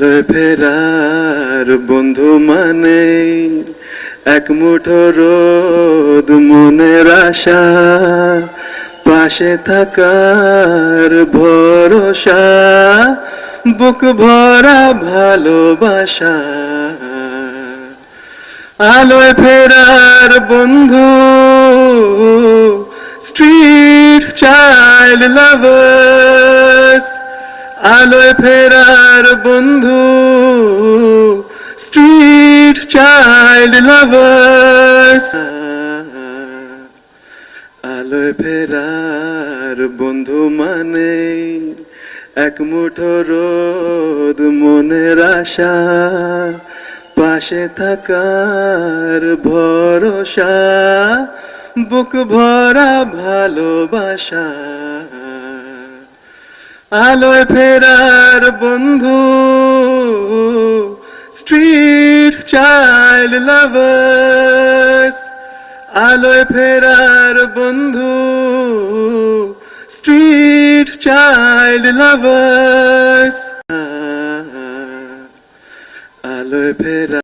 আলোয় ফেরার বন্ধু মানে এক মুঠো রোদ মনের আশা, পাশে থাকার ভরসা, বুক ভরা ভালোবাসা। আলোয় ফেরার বন্ধু, স্ট্রিট চাইল্ড লাভার্স। আলোয় ফেরার বন্ধু, স্ট্রিট চাইল্ড লাভার্স। আলোয় ফেরার বন্ধু মানে এক মুঠো রোদ মনের আশা, পাশে থাকার ভরসা, বুক ভরা ভালোবাসা। আলোয় ফেরার বন্ধু, স্ট্রিট চাইল্ড লাভার্স। আলোয় ফেরার বন্ধু, স্ট্রিট চাইল্ড লাভার্স। আলোয় ফেরা